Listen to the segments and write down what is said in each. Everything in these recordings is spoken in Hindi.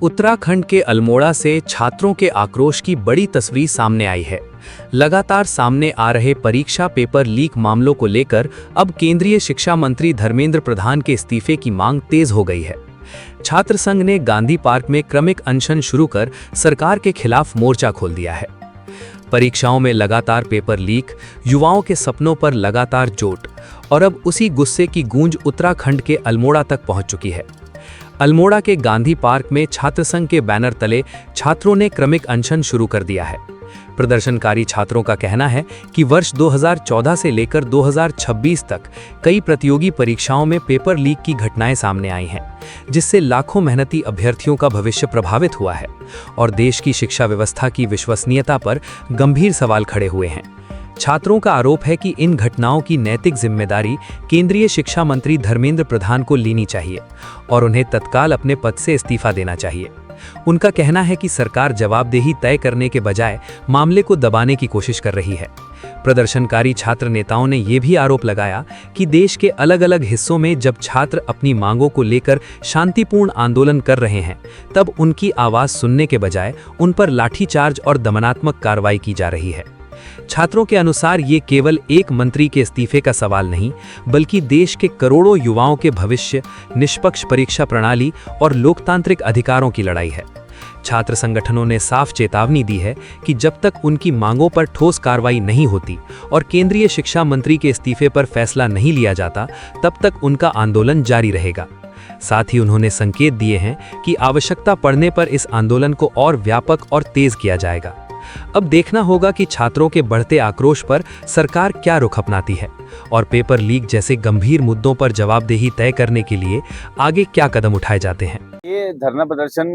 उत्तराखंड के अल्मोड़ा से छात्रों के आक्रोश की बड़ी तस्वीर सामने आई है। लगातार सामने आ रहे परीक्षा पेपर लीक मामलों को लेकर अब केंद्रीय शिक्षा मंत्री धर्मेंद्र प्रधान के इस्तीफे की मांग तेज हो गई है। छात्र संघ ने गांधी पार्क में क्रमिक अनशन शुरू कर सरकार के खिलाफ मोर्चा खोल दिया है। परीक्षाओं में लगातार पेपर लीक, युवाओं के सपनों पर लगातार चोट और अब उसी गुस्से की गूंज उत्तराखंड के अल्मोड़ा तक पहुंच चुकी है। अल्मोड़ा के गांधी पार्क में छात्र संघ के बैनर तले छात्रों ने क्रमिक अनशन शुरू कर दिया है। प्रदर्शनकारी छात्रों का कहना है कि वर्ष 2014 से लेकर 2026 तक कई प्रतियोगी परीक्षाओं में पेपर लीक की घटनाएं सामने आई हैं, जिससे लाखों मेहनती अभ्यर्थियों का भविष्य प्रभावित हुआ है और देश की शिक्षा व्यवस्था की विश्वसनीयता पर गंभीर सवाल खड़े हुए हैं। छात्रों का आरोप है कि इन घटनाओं की नैतिक जिम्मेदारी केंद्रीय शिक्षा मंत्री धर्मेंद्र प्रधान को लेनी चाहिए और उन्हें तत्काल अपने पद से इस्तीफा देना चाहिए। उनका कहना है कि सरकार जवाबदेही तय करने के बजाय मामले को दबाने की कोशिश कर रही है। प्रदर्शनकारी छात्र नेताओं ने यह भी आरोप लगाया कि देश के अलग अलग हिस्सों में जब छात्र अपनी मांगों को लेकर शांतिपूर्ण आंदोलन कर रहे हैं, तब उनकी आवाज सुनने के बजाय उन पर लाठीचार्ज और दमनात्मक कार्रवाई की जा रही है। छात्रों के अनुसार ये केवल एक मंत्री के इस्तीफे का सवाल नहीं, बल्कि देश के करोड़ों युवाओं के भविष्य, निष्पक्ष परीक्षा प्रणाली और लोकतांत्रिक अधिकारों की लड़ाई है। छात्र संगठनों ने साफ चेतावनी दी है कि जब तक उनकी मांगों पर ठोस कार्रवाई नहीं होती और केंद्रीय शिक्षा मंत्री के इस्तीफे पर फैसला नहीं लिया जाता, तब तक उनका आंदोलन जारी रहेगा। साथ ही उन्होंने संकेत दिए हैं कि आवश्यकता पड़ने पर इस आंदोलन को और व्यापक और तेज किया जाएगा। अब देखना होगा कि छात्रों के बढ़ते आक्रोश पर सरकार क्या रुख अपनाती है और पेपर लीक जैसे गंभीर मुद्दों पर जवाबदेही तय करने के लिए आगे क्या कदम उठाए जाते हैं। ये धरना प्रदर्शन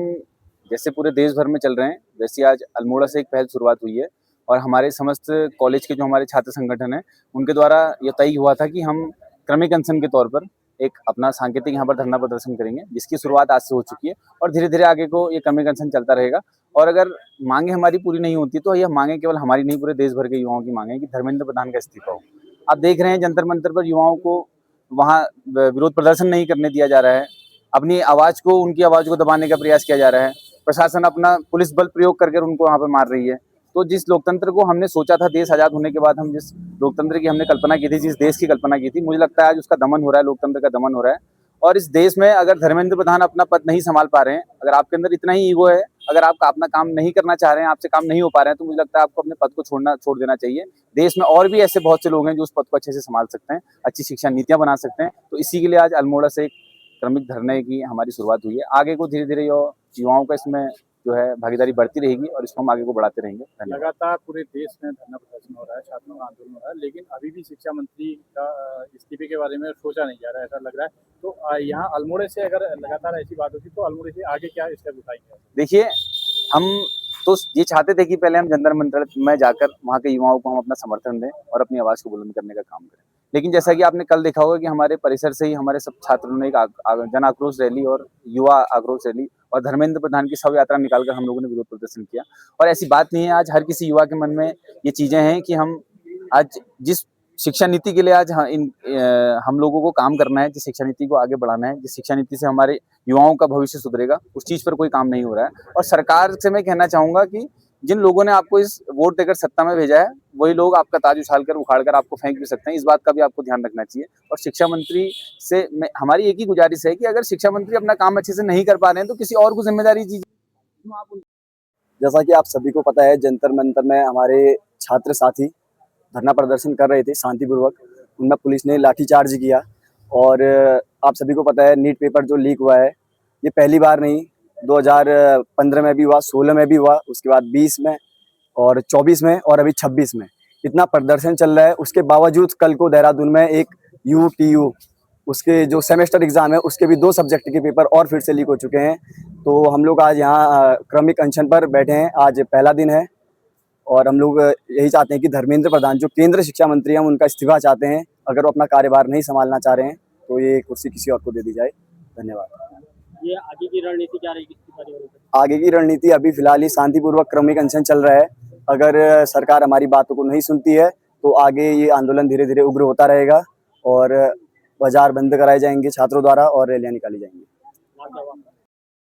जैसे पूरे देश भर में चल रहे हैं, वैसे आज अल्मोड़ा से एक पहल शुरुआत हुई है और हमारे समस्त कॉलेज के जो हमारे छात्र संगठन हैं, उनके द्वारा ये तय हुआ था कि हम क्रमिक अनशन के तौर पर एक अपना सांकेतिक यहाँ पर धरना प्रदर्शन करेंगे, जिसकी शुरुआत आज से हो चुकी है और धीरे धीरे आगे को ये क्रमिक अनशन चलता रहेगा। और अगर मांगे हमारी पूरी नहीं होती तो यह मांगे केवल हमारी नहीं, पूरे देश भर के युवाओं की मांगे हैं कि धर्मेंद्र प्रधान का इस्तीफा हो। आप देख रहे हैं जंतर मंतर पर युवाओं को वहाँ विरोध प्रदर्शन नहीं करने दिया जा रहा है, अपनी आवाज़ को, उनकी आवाज़ को दबाने का प्रयास किया जा रहा है। प्रशासन अपना पुलिस बल प्रयोग करके उनको वहाँ पर मार रही है। तो जिस लोकतंत्र को हमने सोचा था देश आज़ाद होने के बाद, हम जिस लोकतंत्र की हमने कल्पना की थी, जिस देश की कल्पना की थी, मुझे लगता है आज उसका दमन हो रहा है, लोकतंत्र का दमन हो रहा है। और इस देश में अगर धर्मेंद्र प्रधान अपना पद नहीं संभाल पा रहे हैं, अगर आपके अंदर इतना ही ईगो है, अगर आप अपना काम नहीं करना चाह रहे हैं, आपसे काम नहीं हो पा रहे हैं, तो मुझे लगता है आपको अपने पद को छोड़ देना चाहिए। देश में और भी ऐसे बहुत से लोग हैं जो उस पद को अच्छे से संभाल सकते हैं, अच्छी शिक्षा नीतियां बना सकते हैं। तो इसी के लिए आज अल्मोड़ा से एक क्रमिक धरने की हमारी शुरुआत हुई है। आगे को धीरे धीरे युवाओं का इसमें जो है भागीदारी बढ़ती रहेगी और इसको हम आगे को बढ़ाते रहेंगे। लगातार पूरे देश में धरना प्रदर्शन हो रहा है, छात्रों का आंदोलन हो रहा है, लेकिन अभी भी शिक्षा मंत्री का इस्तीफे के बारे में सोचा नहीं जा रहा है, ऐसा लग रहा है। तो यहाँ अल्मोड़े से अगर लगातार ऐसी बात होती तो अल्मोड़े से आगे क्या स्टेप उठाएंगे? देखिए, हम तो ये चाहते थे कि पहले हम जंतर मंतर में जाकर वहाँ के युवाओं को हम अपना समर्थन दें और अपनी आवाज़ को बुलंद करने का काम करें। लेकिन जैसा कि आपने कल देखा होगा कि हमारे परिसर से ही हमारे सब छात्रों ने एक जन आक्रोश रैली और युवा आक्रोश रैली और धर्मेंद्र प्रधान की शव यात्रा निकालकर हम लोगों ने विरोध प्रदर्शन किया। और ऐसी बात नहीं है, आज हर किसी युवा के मन में ये चीजें हैं कि हम आज जिस शिक्षा नीति के लिए आज हम लोगों को काम करना है, जिस शिक्षा नीति को आगे बढ़ाना है, जिस शिक्षा नीति से हमारे युवाओं का भविष्य सुधरेगा, उस चीज पर कोई काम नहीं हो रहा है। और सरकार से मैं कहना चाहूंगा कि जिन लोगों ने आपको इस वोट देकर सत्ता में भेजा है, वही लोग आपका ताज उखाड़कर आपको फेंक भी सकते हैं। इस बात का भी आपको ध्यान रखना चाहिए। और शिक्षा मंत्री से हमारी एक ही गुजारिश है कि अगर शिक्षा मंत्री अपना काम अच्छे से नहीं कर पा रहे हैं तो किसी और को जिम्मेदारी दीजिए। जैसा कि आप सभी को पता है, जंतर मंतर में हमारे छात्र साथी धरना प्रदर्शन कर रहे थे शांतिपूर्वक, उनमें पुलिस ने लाठीचार्ज किया। और आप सभी को पता है, नीट पेपर जो लीक हुआ है, ये पहली बार नहीं, 2015 में भी हुआ, 16 में भी हुआ, उसके बाद 20 में और 24 में और अभी 26 में इतना प्रदर्शन चल रहा है। उसके बावजूद कल को देहरादून में एक UTU उसके जो सेमेस्टर एग्जाम है, उसके भी 2 सब्जेक्ट के पेपर और फिर से लीक हो चुके हैं। तो हम लोग आज यहाँ क्रमिक अनशन पर बैठे हैं, आज पहला दिन है और हम लोग यही चाहते हैं कि धर्मेंद्र प्रधान जो केंद्र शिक्षा मंत्री हैं, उनका इस्तीफा चाहते हैं। अगर वो अपना कार्यभार नहीं संभालना चाह रहे हैं तो ये कुर्सी किसी और को दे दी जाए। धन्यवाद। ये आगे की रणनीति क्या रहेगी? आगे की रणनीति अभी फिलहाल ही शांतिपूर्वक क्रमिक अनशन चल रहा है। अगर सरकार हमारी बातों को नहीं सुनती है तो आगे ये आंदोलन धीरे धीरे उग्र होता रहेगा और बाजार बंद कराए जाएंगे छात्रों द्वारा और रैलियां निकाली जाएंगी।